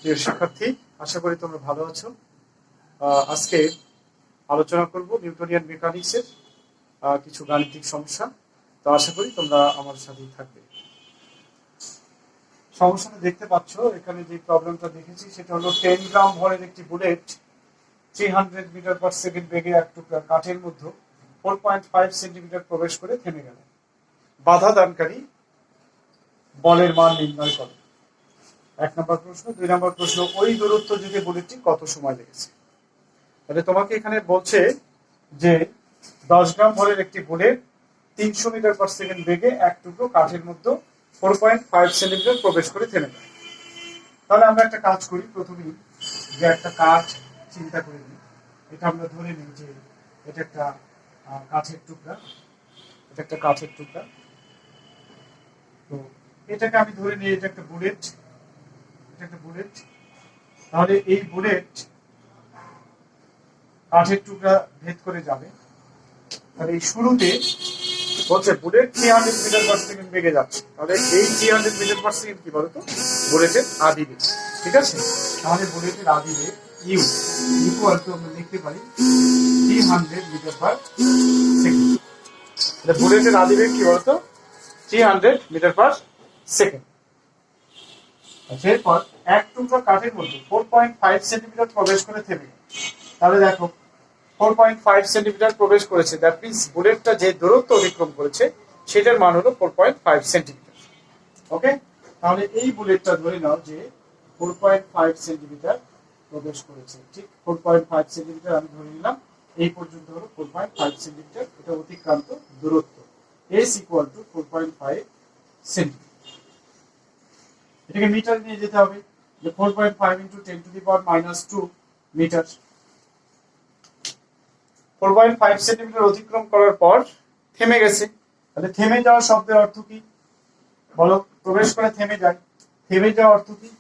প্রিয় শিক্ষার্থী, আশা করি তোমরা ভালো আছো। আজকে আলোচনা করব নিউটনিয়ান মেকানিক্সের কিছু গাণিতিক সমস্যা। তো আশা করি তোমরা আমার সাথেই থাকবে। সমস্যাটা দেখতে পাচ্ছ, এখানে যে প্রবলেমটা দেখেছি সেটা হলো 10 গ্রাম ভরের একটি বুলেট 300 মিটার পার সেকেন্ড বেগে এক টুকরা কাঠের মধ্যে 4.5 সেন্টিমিটার প্রবেশ করে থেমে গেল। বাধা দানকারী বলের মান নির্ণয় করো। 1 নম্বর প্রশ্ন। 2 নম্বর প্রশ্ন, ওই দূরত্ব যেতে বুলেটটি কত সময় লেগেছে? তাহলে তোমাকে এখানে বলছে যে 10 গ্রাম ভরের একটি বুলেট 300 মিটার পার সেকেন্ড বেগে এক টুকরো কাঠের মধ্যে 4.5 সেন্টিমিটার প্রবেশ করে থেমে যায়। তাহলে আমরা একটা কাজ করি, প্রথমেই যে একটা কাঠ চিন্তা করে নিই। এটা আমরা ধরে নিই যে এটা একটা কাঠের টুকরা, এটা একটা কাঠের টুকরা। তো এটাকে আমি ধরে নিই এটা একটা বুলেট, এটা একটা বুলেট। তাহলে এই বুলেট কাঠের টুকরা ভেদ করে যাবে। তাহলে এই শুরুতে বলছে বুলেট 300 মিটার পার সেকেন্ড বেগে যাচ্ছে। তাহলে এই 300 মিটার পার সেকেন্ড কি বলতো? বুলেটের আদি বেগ। ঠিক আছে, তাহলে বুলেটের আদি বেগ ইউ ইকুয়াল টু আমরা লিখতে পারি 300 মিটার পার সেকেন্ড। তাহলে বুলেটের আদি বেগ কি বলতো? 300 মিটার পার সেকেন্ড। আচ্ছা, এরপর এক টুকরো কাঠের মধ্যে 4.5 সেন্টিমিটার প্রবেশ করে থেমে গেল। তাহলে দেখো 4.5 সেন্টিমিটার প্রবেশ করেছে, দ্যাট মিন্স বুলেটটা যে দূরত্ব অতিক্রম করেছে সেটার মান হলো 4.5 সেন্টিমিটার। ওকে, তাহলে এই বুলেটটা ধরে নাও যে 4.5 সেন্টিমিটার প্রবেশ করেছে। ঠিক 4.5 সেন্টিমিটার আমি ধরে নিলাম, এই পর্যন্ত হলো 4.5 সেন্টিমিটার, এটা অতিক্রান্ত দূরত্ব। S equal to 4.5 centimetre. এটাকে মিটার নিয়ে যেতে হবে, যে 4.5 into 10 to the power -2 metre. 4.5 centimetre অতিক্রম করার পর থেমে গেছে। তাহলে থেমে যাওয়া শব্দের অর্থ কি বলো? প্রবেশ করে থেমে যায়। থেমে যাওয়া অর্থ কি?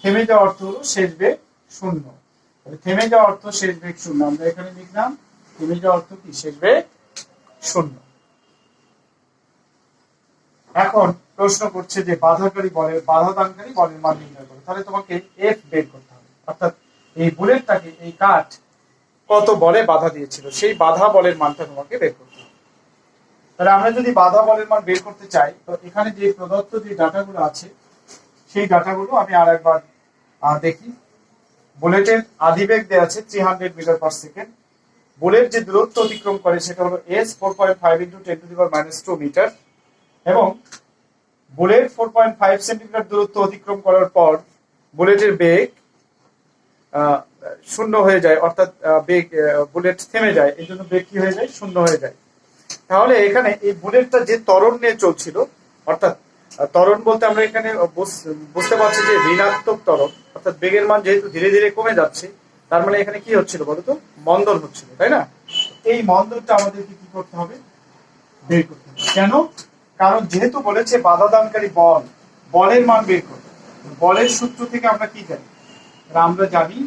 থেমে যাওয়া অর্থ হলো শেষ বেগ 0। তাহলে থেমে যাওয়া অর্থ শেষ বেগ 0। আমরা এখানে লিখলাম থেমে যাওয়া অর্থ কি? শেষ বেগ 0। এখন প্রশ্ন করছে যে বাধাদানকারী বলের মান নির্ণয় করো। তাহলে তোমাকে F বের করতে হবে, অর্থাৎ এই বুলেটটাকে, এই কাঠ কত বলে বাধা দিয়েছিল সেই বাধা বলের মানটা তোমাকে বের করতে হবে। তাহলে আমরা যদি বাধা বলের মান বের করতে চাই, তো এখানে যে প্রদত্ত যে ডাটাগুলো আছে সেই ডাটাগুলো আমি আরেকবার দেখি। বুলেটের আদিবেগ দেওয়া আছে 300 মিটার পার সেকেন্ড। বুলেট যে দূরত্ব অতিক্রম করে সেটা হলো S 4.5 into 10 to the power -2 metre, এবং বুলেট 4.5 সেন্টিমিটার দূরত্ব অতিক্রম করার পর বুলেটের বেগ 0 হয়ে যায়, অর্থাৎ বেগ বুলেট থেমে যায়, এই জন্য বেগ কি হয়ে যায়? 0 হয়ে যায়। তাহলে এখানে এই বুলেটটা যে ত্বরণ নিয়ে চলছিল, অর্থাৎ ত্বরণ বলতে আমরা এখানে বুঝতে পারছি যে ঋণাত্মক ত্বরণ, অর্থাৎ বেগের মান যেহেতু ধীরে ধীরে কমে যাচ্ছে, তার মানে এখানে কি হচ্ছিল বলতো? মন্দন হচ্ছিল, তাই না? এই মন্দনটা আমাদেরকে কি করতে হবে? বের করতে হবে। কেন? কারণ যেহেতু বলেছে বাধাদানকারী বলের মান বের করতে। বলের সূত্র থেকে আমরা কি জানি? আমরা জানি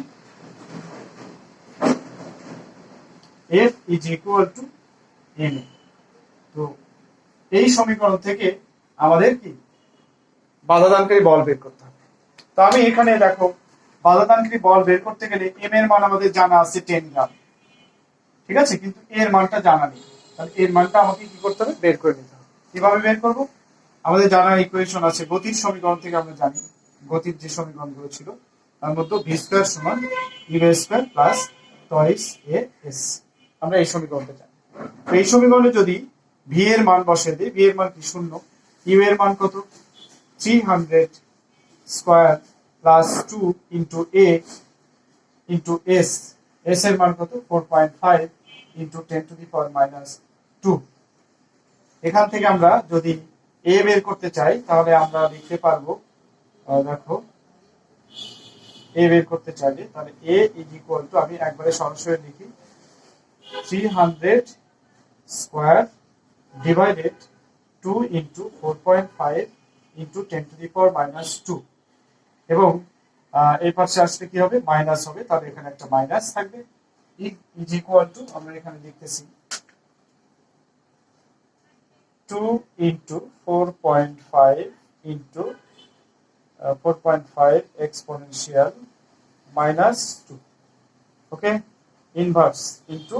F is equal to ma। তো এই সমীকরণ থেকে আমাদের কি বাধাদানকারী বল বের করতে হবে। তো আমি এখানে দেখো, বাধাদানকারী বল বের করতে গেলে m এর মান আমাদের জানা আছে 10 গ্রাম, ঠিক আছে, কিন্তু এর মানটা জানা নেই। তাহলে এর মানটা আমাকে কি করতে হবে? বের করে নিতে হবে। কিভাবে বের করব? আমাদের জানা ইকুয়েশন আছে, গতির সমীকরণ থেকে আমরা জানি, গতির যে সমীকরণগুলো ছিল তার মধ্যে v স্কয়ার সমান u square plus toys a s, আমরা এই সমীকরণটা জানি। তো এই সমীকরণে যদি v এর মান বসিয়ে দিই, v এর মান কি? 0। u এর মান কত? 300 square plus 2 into a into s, s এর মান কত? 4.5 ইন্টু 10 টু দি পাওয়ার -2। এখান থেকে আমরা যদি a বের করতে চাই তাহলে আমরা লিখতে পারবো, দেখো a বের করতে চাইলে তাহলে a ইজ ইকুয়াল টু, আমি একবারে সরাসরি লিখি, 300 square divided 2 into 4.5 into 10 to the power -2, এবং এই পাশে আসলে কি হবে? মাইনাস হবে, তাহলে এখানে একটা মাইনাস থাকবে। ইজ ইকুয়াল টু, আমরা এখানে লিখতেছি 2 into 4.5 into 4.5 exponential minus 2, okay, inverse into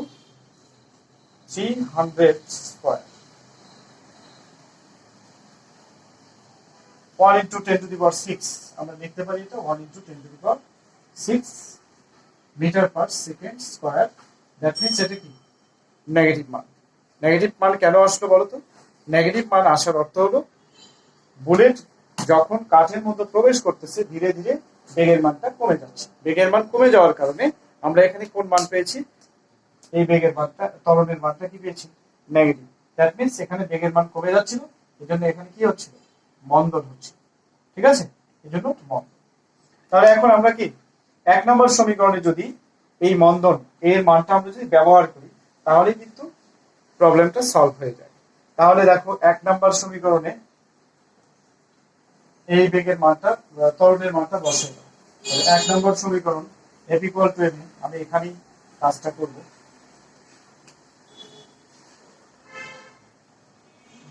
300 square, 1 into 10 to the power 6, আমরা লিখতে পারি এটা 1 into 10 to the power 6 metre per second square. That means এটা কি নেগেটিভ মান। নেগেটিভ মান কেন আসলো বলো তো? নেগেটিভ মান আসার অর্থ হলো বুলেট যখন কাঠের মধ্যে প্রবেশ করতেছে ধীরে ধীরে বেগের মানটা কমে যাচ্ছে। বেগের মান কমে যাওয়ার কারণে আমরা এখানে কোন মান পেয়েছি? এই বেগের মানটা, ত্বরণের মানটা কি পেয়েছি? নেগেটিভ। দ্যাট মিন্স এখানে বেগের মান কমে যাচ্ছিল, এজন্য এখানে কি হচ্ছিল? মন্দন হচ্ছে। ঠিক আছে, এজন্য মন্দন। তাহলে এখন আমরা কি 1 নম্বর সমীকরণে যদি এই মন্দন এর মানটা আমরা যদি ব্যবহার করি তাহলে কিন্তু প্রবলেমটা সলভ হয়ে যায়। তাহলে দেখো 1 নম্বর সমীকরণে এই বেগের মানটা, ত্বরণের মানটা বসে দাও। 1 নম্বর সমীকরণ F equal to m, আমি এখানেই কাজটা করব।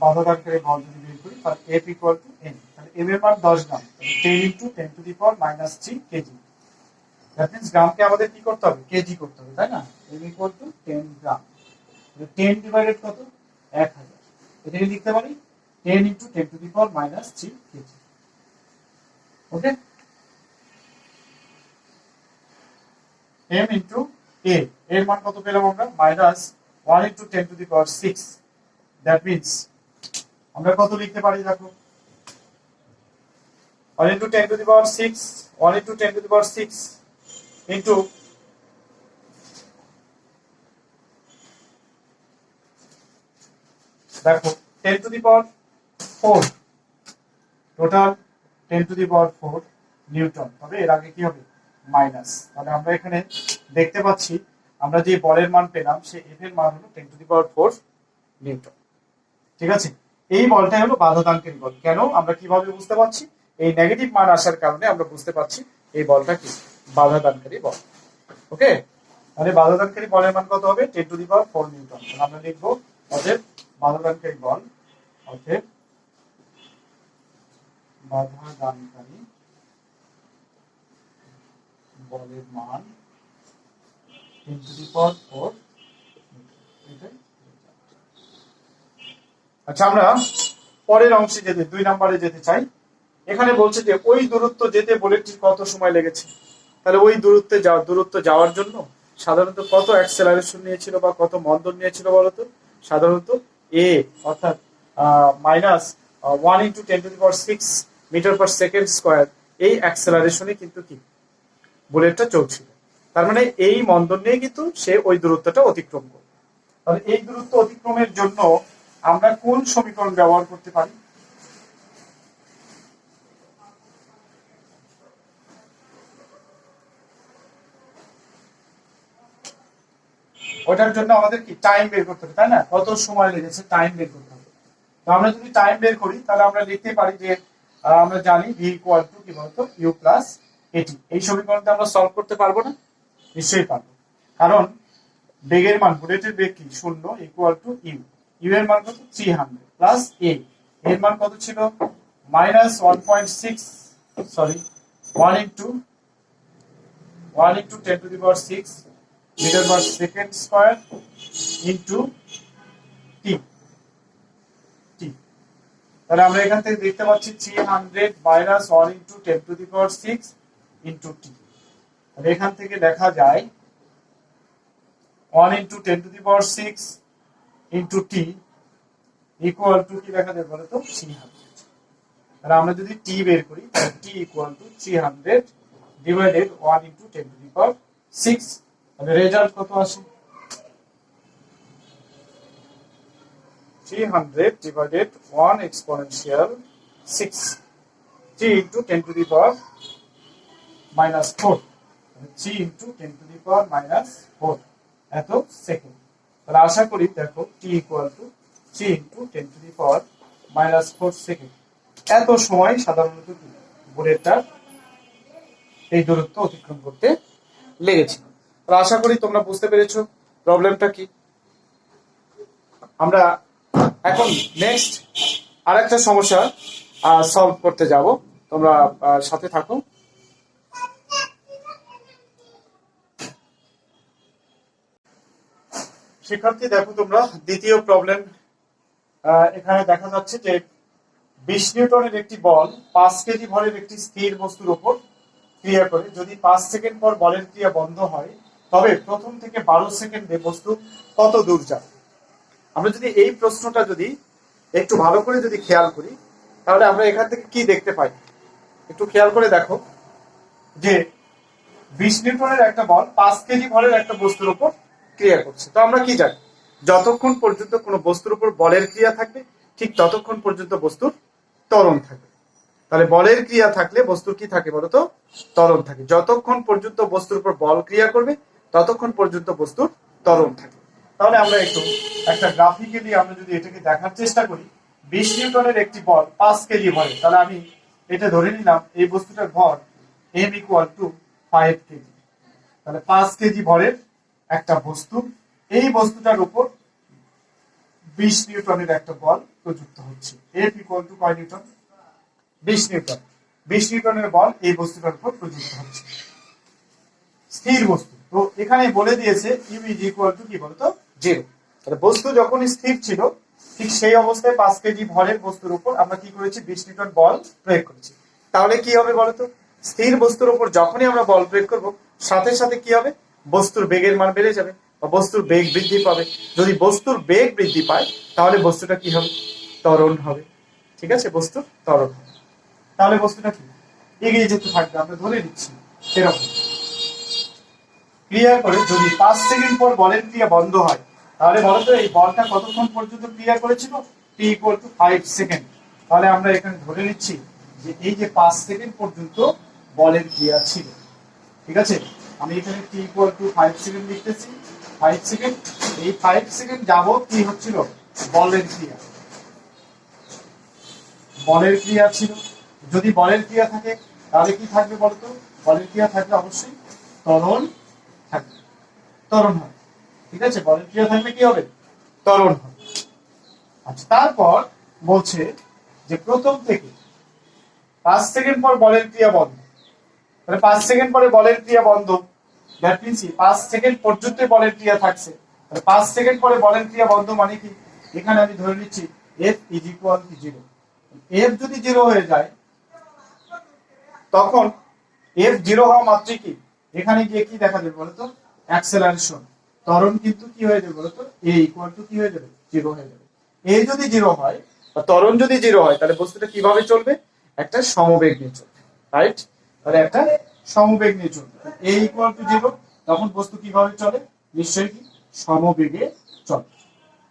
বাধাদানকারী বল যদি বের করি তাহলে F equal to m, তাহলে m এর মান 10 গ্রাম, 10 into 10 to the power minus 3 KG. That means গ্রামকে আমাদের কি করতে হবে? কেজি করতে হবে, তাই না? m equal to 10 gram, 10 divided কত? 1000। এটাকে লিখতে পারি 10 into 10 to the power minus 3 KG. Okay, m into a, এর মান কত পেলাম আমরা? Minus 1 into 10 to the power 6। That means আমরা কত লিখতে পারি? দেখো 1 into 10 to the power 6, 1 into 10 to the power 6 into দেখো 10 to the power 4, total 10 to the power 4 Newton. তবে এর আগে কি হবে? মাইনাস। তাহলে আমরা এখানে দেখতে পাচ্ছি আমরা যে বলের মান পেলাম সে এফ এর মান হলো 10 to the power 4 নিউটন। ঠিক আছে, এই বলটাই হলো বাধাদানকারী বল। কেন? আমরা কিভাবে বুঝতে পারছি? এই নেগেটিভ মান আসার কারণে আমরা বুঝতে পারছি এই বলটা কি বাধাদানকারী বল। ওকে, তাহলে বাধাদানকারী বলের মান কত হবে? 10 to the power 4 নিউটন। তাহলে আমরা লিখবো অতএব বাধাদানকারী বল, অতএব বাধাদানকারী বলের মান 10 to the power 4। আচ্ছা, আমরা পরের অংশে যেতে, 2 নম্বরে যেতে চাই। এখানে বলছে যে ওই দূরত্ব যেতে বুলেটটির কত সময় লেগেছে। তাহলে ওই দূরত্ব যাওয়ার জন্য সাধারণত কত অ্যাক্সেলারেশন নিয়েছিল বা কত মন্দন নিয়েছিল বলতো? সাধারণত a অর্থাৎ minus 1 into 10 to the power 6 metre per second square, এই অ্যাক্সেলারেশনে কিন্তু কি বুলেটটা চলছিল। তার মানে এই মন্দন নিয়ে কিন্তু সে ওই দূরত্বটা অতিক্রম করবে। তাহলে এই দূরত্ব অতিক্রমের জন্য আমরা কোন সমীকরণ ব্যবহার করতে পারি? ওটার জন্য আমাদের কি টাইম বের করতে হবে, তাই না? কত সময় লেগেছে টাইম বের করতে হবে। তো আমরা যদি টাইম বের করি তাহলে আমরা লিখতে পারি যে আমরা জানি v ইকুয়াল টু কি বলতো u প্লাস এটি। এই সমীকরণটা আমরা সলভ করতে পারবো না? নিশ্চয়ই পারবো, কারণ বেগের মান, বুলেটের বেগ কি 0 ইকুয়াল টু u, u এর মান কত? 300 প্লাস a, এর মান কত ছিল? Minus 1.6, sorry 1 into 10 to the power 6 metre per second square into T. তাহলে আমরা এখান থেকে দেখতে পাচ্ছি 300 minus 1 into 10 to the power 6 into T. তাহলে এখান থেকে লেখা যায় 1 into 10 to the power 6 into T equal to কি লেখা যায় বলো তো? 300। তাহলে আমরা যদি টি বের করি তাহলে T equal to 300 divided 1 into 10 to the power 6। তাহলে রেজাল্ট কত আসে? 300 divided 1 exponential 6, 3 into 10 to the power minus 4, 3 into 10 to the power minus 4 এত সেকেন্ড। তাহলে আশা করি দেখো t equal to 3 into 10 to the power minus 4 second, এত সময় সাধারণত বুলেটটা এই দূরত্ব অতিক্রম করতে লেগেছিল। তাহলে আশা করি তোমরা বুঝতে পেরেছো প্রবলেমটা কি। আমরা এখন নেক্সট আরেকটা সমস্যা সলভ করতে যাব। তোমরা সাথে থাকো। শিক্ষার্থী দেখো তোমরা দ্বিতীয় প্রবলেম, এখানে দেখা যাচ্ছে যে 20 নিউটনের একটি বল 5 কেজি ভরের একটি স্থির বস্তুর উপর ক্রিয়া করে যদি 5 সেকেন্ড পর বলের ক্রিয়া বন্ধ হয় তবে প্রথম থেকে 12 সেকেন্ডে বস্তু কত দূর যাবে। আমরা যদি এই প্রশ্নটা যদি একটু ভালো করে যদি খেয়াল করি তাহলে আমরা এখান থেকে কি দেখতে পাই, একটু খেয়াল করে দেখো যে 20 নিউটনের একটা বল 5 কেজি ভরের একটা বস্তুর উপর ক্রিয়া করছে। তো আমরা কি জানি, যতক্ষণ পর্যন্ত কোনো বস্তুর উপর বলের ক্রিয়া থাকবে ঠিক ততক্ষণ পর্যন্ত বস্তুর ত্বরণ থাকবে। তাহলে বলের ক্রিয়া থাকলে বস্তুর কি থাকে বলতো, ত্বরণ থাকে। যতক্ষণ পর্যন্ত বস্তুর উপর বল ক্রিয়া করবে ততক্ষণ পর্যন্ত বস্তুর ত্বরণ থাকে। তাহলে আমরা একটু একটা গ্রাফিক্যালি আমরা যদি এটাকে দেখার চেষ্টা করি, 20 নিউটনের একটি বল 5 কেজি ভরে, তাহলে আমি এটা ধরে নিলাম এই বস্তুটার ভর m = 5 কেজি। তাহলে 5 কেজি ভরের একটা বস্তু, এই বস্তুটার উপর 20 নিউটনের একটা বল প্রযুক্ত হচ্ছে। F = কয় নিউটন? 20 নিউটন। 20 নিউটনের বল এই বস্তুটার উপর প্রযুক্ত হচ্ছে, স্থির বস্তু। তো এখানে বলে দিয়েছে U = কি বলতো, 0। তাহলে বস্তু যখন স্থির ছিল ঠিক সেই অবস্থায় 5 কেজি ভরের বস্তুর উপর আমরা কি করেছি, 20 নিউটন বল প্রয়োগ করেছি। তাহলে কি হবে বলতো, স্থির বস্তুর উপর যখনই আমরা বল প্রয়োগ করব সাথে সাথে কি হবে, বস্তুর বেগের মান বেড়ে যাবে বা বস্তুর বেগ বৃদ্ধি পাবে। যদি বস্তুর বেগ বৃদ্ধি পায় তাহলে বস্তুটা কি হবে, ত্বরণ হবে। ঠিক আছে, বস্তুর ত্বরণ হবে। তাহলে বস্তুটা কি এগিয়ে যেতে থাকবে, আমরা ধরে নিচ্ছি এরকম ক্রিয়া করে যদি 5 সেকেন্ড পর বলের ক্রিয়া বন্ধ হয় তাহলে বলতো এই বলটা কতক্ষণ পর্যন্ত ক্রিয়া করেছিল, t = 5 সেকেন্ড। তাহলে আমরা এখানে ধরে নিচ্ছি যে এই যে 5 সেকেন্ড পর্যন্ত বলের ক্রিয়া ছিল। ঠিক আছে, আমি এখানে t = 5 সেকেন্ড লিখতেছি। 5 সেকেন্ড, এই 5 সেকেন্ড যাবত কি হচ্ছিল, বলের ক্রিয়া, বলের ক্রিয়া ছিল। যদি বলের ক্রিয়া থাকে তাহলে কি থাকবে বলতো, বলের ক্রিয়া থাকলে অবশ্যই ত্বরণ থাকবে, ত্বরণ হবে। ঠিক আছে, বলের ক্রিয়া থাকলে কি হবে, ত্বরণ হবে। আচ্ছা, তারপর বলছে যে প্রথম থেকে 5 সেকেন্ড পর বলের ক্রিয়া বন্ধ। তাহলে 5 সেকেন্ড পরে বলের ক্রিয়া বন্ধ, দ্যাট মিন্স 5 সেকেন্ড পর্যন্ত বলের ক্রিয়া থাকছে। তাহলে 5 সেকেন্ড পরে বলের ক্রিয়া বন্ধ মানে কি, এখানে আমি ধরে নিচ্ছি F = 0। F যদি 0 হয়ে যায় তখন F 0 হওয়া মাত্রই কি এখানে গিয়ে কি দেখা যাবে বলতো, অ্যাক্সেলারেশন, ত্বরণ কিন্তু কি হয়ে যাবে বলতো, A = কি হয়ে যাবে, 0 হয়ে যাবে। A যদি 0 হয় বা ত্বরণ যদি 0 হয় তাহলে বস্তুটা কিভাবে চলবে, একটা সমবেগ নিয়ে চলবে, রাইট। তাহলে একটা সমবেগ নিয়ে চলবে। A = 0 তখন বস্তু কিভাবে চলে, নিশ্চয়ই কি সমবেগে চলে।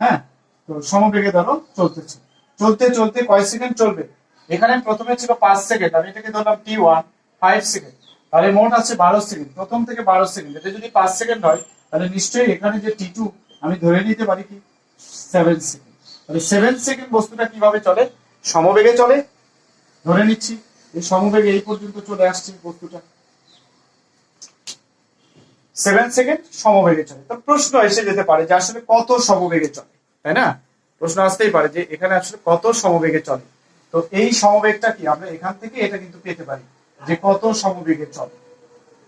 হ্যাঁ, তো সমবেগে ধরো চলতেছে, চলতে চলতে কয় সেকেন্ড চলবে, এখানে প্রথমে ছিল 5 সেকেন্ড, আমি এটাকে ধরলাম t1 5 সেকেন্ড, তাহলে মোট আছে 12 সেকেন্ড। প্রথম থেকে 12 সেকেন্ড, এটা যদি 5 সেকেন্ড হয় তাহলে নিশ্চয়ই এখানে যে t2 আমি ধরে নিতে পারি কি 7 সেকেন্ড। তাহলে 7 সেকেন্ড বস্তুটা কিভাবে চলে, সমবেগে চলে। ধরে নিচ্ছি এই সমবেগে এই পর্যন্ত চলে আসছে বস্তুটা, 7 সেকেন্ড সমবেগে চলে। তো প্রশ্ন এসে যেতে পারে যে আসলে কত সমবেগে চলে, তাই না, প্রশ্ন আসতেই পারে যে এখানে আসলে কত সমবেগে চলে। তো এই সমবেগটা কি আমরা এখান থেকে এটা কিন্তু পেতে পারি যে কত সমবেগে চলে,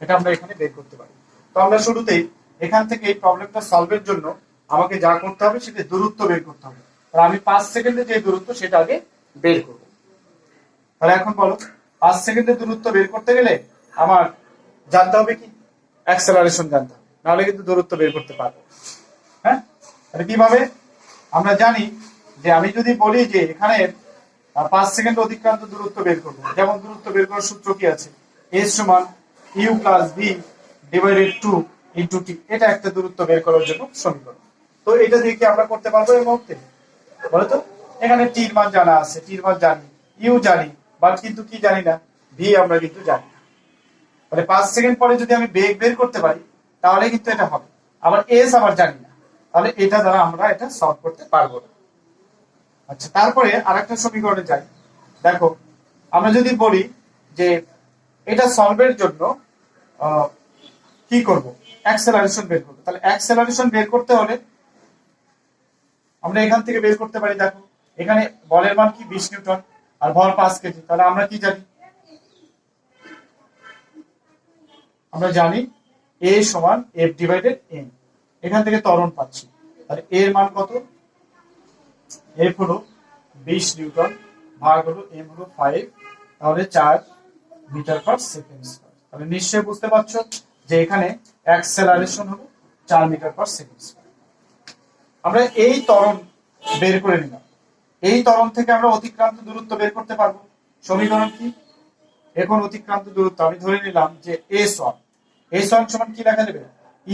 এটা আমরা এখানে বের করতে পারি। তো আমরা শুরুতেই এখান থেকে এই প্রবলেমটা সলভের জন্য আমাকে যা করতে হবে সেটা দূরত্ব বের করতে হবে। আর আমি 5 সেকেন্ডে যে দূরত্ব সেটা আগে বের করব। তাহলে এখন বলো 5 সেকেন্ডের দূরত্ব বের করতে গেলে আমার জানতে হবে কি, অ্যাক্সেলারেশন জানতে হবে, নাহলে কিন্তু দূরত্ব বের করতে পারবো। হ্যাঁ, তাহলে কিভাবে, আমরা জানি যে আমি যদি বলি যে এখানে 5 সেকেন্ড অতিক্রান্ত দূরত্ব বের করবো, যেমন দূরত্ব বের করার সূত্র কি আছে, s = u + v / 2 × t, এটা একটা দূরত্ব বের করার জন্য সমীকরণ। তো এটা দিয়ে কি আমরা করতে পারবো এই মুহূর্তে, বলো তো। এখানে t এর মান জানা আছে, t এর মান জানি, u জানি, বাট কিন্তু কি জানি না, v আমরা কিন্তু জানি না। তাহলে 5 সেকেন্ড পরে যদি আমি বেগ বের করতে পারি তাহলে কিন্তু এটা হবে। আবার s আবার জানি না, তাহলে এটা দ্বারা আমরা এটা সলভ করতে পারবো না। আচ্ছা, তারপরে আরেকটা সমীকরণে যাই। দেখো আমরা যদি বলি যে এটা সলভের জন্য কি করব, অ্যাক্সেলারেশন বের করব। তাহলে অ্যাক্সেলারেশন বের করতে হলে আমরা এখান থেকে বের করতে পারি। দেখো এখানে বলের মান কি 20 নিউটন আর ভর 5 কেজি, তাহলে আমরা কি জানি আমরা জানি a সমান f ডিভাইডেড m, এখান থেকে ত্বরণ পাচ্ছি, তাহলে a এর মান কত? f হলো 20 নিউটন, ভাগ হলো m হলো 5, তাহলে 4 মিটার পার সেকেন্ড স্কয়ার। তাহলে নিশ্চয়ই বুঝতে পারছো যে এখানে অ্যাক্সেলারেশন হলো 4 মিটার পার সেকেন্ড স্কয়ার। আমরা এই ত্বরণ বের করে নিলাম, এই ত্বরণ থেকে আমরা অতিক্রান্ত দূরত্ব বের করতে পারবো। সমীকরণ কি? এখন অতিক্রান্ত দূরত্ব আমি ধরে নিলাম যে s1, s1 সমান কি লেখা যাবে?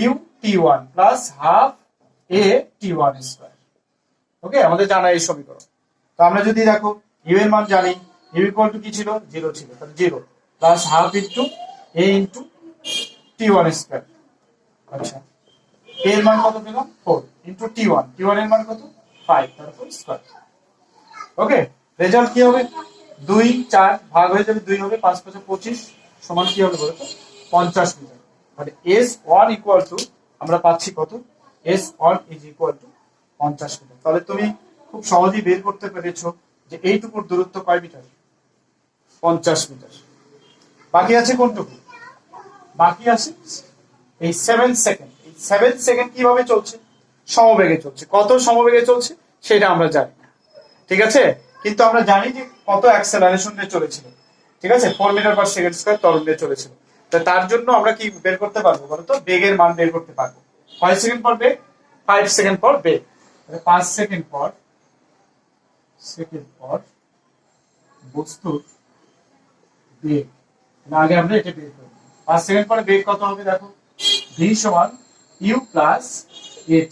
u t1 plus half a t1 square. Okay, আমাদের জানা এই সমীকরণ। তো আমরা যদি দেখো u এর মান জানি, u ইকুয়াল টু কি ছিল? 0 ছিল, তাহলে 0 plus half into a into t1 square. আচ্ছা, a এর মান কত পেলাম? 4 ইনটু t1, t1 এর মান কত? 5, তারপর স্কয়ার। ওকে, রেজাল্ট কি হবে? 2 4 ভাগ হয়ে যাবে, 2 হবে, 5 5 25 সমান কি হবে বলো তো? 50 মিটার। মানে s1 ইকুয়াল টু আমরা পাচ্ছি কত? s1 is equal to 50 metre. তাহলে তুমি খুব সহজেই বের করতে পেরেছো যে এইটুকুর দূরত্ব কয় মিটার? 50 মিটার। বাকি আছে কোনটুকু? বাকি আছে এই 7 সেকেন্ড। এই 7 সেকেন্ড কিভাবে চলছে? সমবেগে চলছে। কত সমবেগে চলছে সেটা আমরা জানি না, ঠিক আছে, কিন্তু আমরা জানি যে কত অ্যাক্সেলারেশন দিয়ে চলেছিল, ঠিক আছে, 4 মিটার পার সেকেন্ড স্কয়ার ত্বরণ দিয়ে চলেছিল। তো তার জন্য আমরা কি বের করতে পারবো বলতো? বেগের মান বের করতে পারবো। কয় সেকেন্ড পর বেগ? 5 সেকেন্ড পর বেগ। 5 সেকেন্ড পর বস্তুর বেগ, আগে আমরা এটা বের করব। 5 সেকেন্ড পরে বেগ কত হবে দেখো? v সমান u প্লাস at,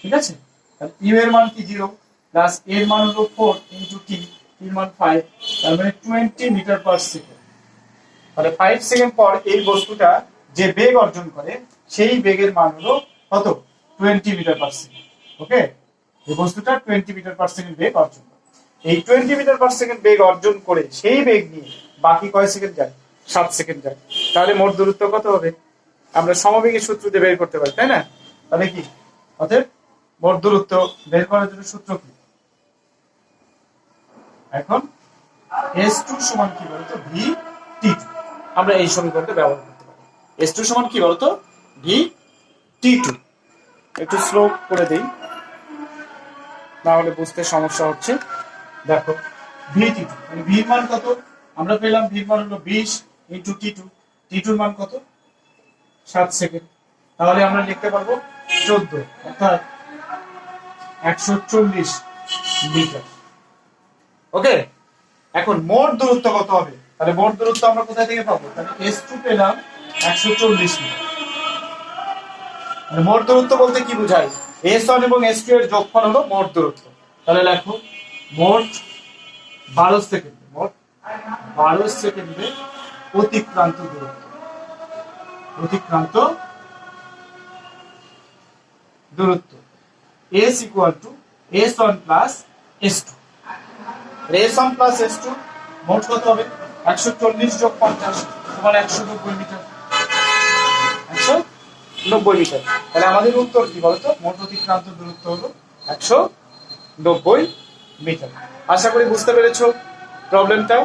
ঠিক আছে। তাহলে u এর মান কি? 0 প্লাস a এর মান হলো 4 ইনটু t, t এর মান 5, তার মানে 20 মিটার পার সেকেন্ড। তাহলে 5 সেকেন্ড পর এই বস্তুটা যে বেগ অর্জন করে সেই বেগের মান হলো কত? 20 মিটার পার সেকেন্ড। ওকে, এই বস্তুটা 20 মিটার পার সেকেন্ড বেগ অর্জন করে। এই 20 মিটার পার সেকেন্ড বেগ অর্জন করে সেই বেগ নিয়ে বাকি কয় সেকেন্ড যায়? 7 সেকেন্ড যায়। তাহলে মোট দূরত্ব কত হবে? আমরা সমবেগের সূত্র দিয়ে বের করতে পারি, তাই না? তাহলে কি অতএব মোট দূরত্ব বের করার জন্য সূত্র কি? এখন s2 সমান কি বলতো? v t2। আমরা এই সমীকরণটা ব্যবহার করতে পারি। s2 সমান কি বলতো? v t2। একটু স্লো করে দেই, না হলে বুঝতে সমস্যা হচ্ছে। দেখো v t2, মানে v এর মান কত? আমরা পেলাম v এর মান হলো 20 ইনটু t2, t2 এর মান কত? 7 সেকেন্ড। তাহলে আমরা লিখতে পারবো 14, অর্থাৎ 140 মিটার। ওকে, এখন মোট দূরত্ব কত হবে? তাহলে মোট দূরত্ব আমরা কোথা থেকে পাবো? তাহলে s2 পেলাম 140 মিটার। মানে মোট দূরত্ব বলতে কি বোঝায়? s1 এবং s2 এর যোগফল হলো মোট দূরত্ব। তাহলে লেখো মোট 12 সেকেন্ড, মোট 12 সেকেন্ডে অতিক্রান্ত দূরত্ব, অতিক্রান্ত দূরত্ব s equal two s1 plus s2। s1 plus s2 মোট কত হবে? 140 যোগ 50 সমান 190 মিটার। 190 মিটার। তাহলে আমাদের উত্তর কি বলতো? মোট অতিক্রান্ত দূরত্ব হলো 190 মিটার। আশা করি বুঝতে পেরেছো প্রবলেমটা।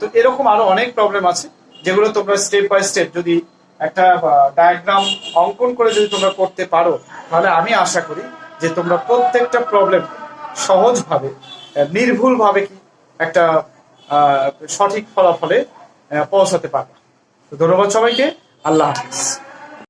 তো এরকম আরো অনেক প্রবলেম আছে যেগুলো তোমরা স্টেপ বাই স্টেপ যদি একটা ডায়াগ্রাম অঙ্কন করে যদি তোমরা করতে পারো, তাহলে আমি আশা করি যে তোমরা প্রত্যেকটা প্রবলেম সহজভাবে নির্ভুলভাবে কি একটা সঠিক ফলাফলে পৌঁছাতে পারবে। তো ধন্যবাদ সবাইকে। আল্লাহ হাফিজ।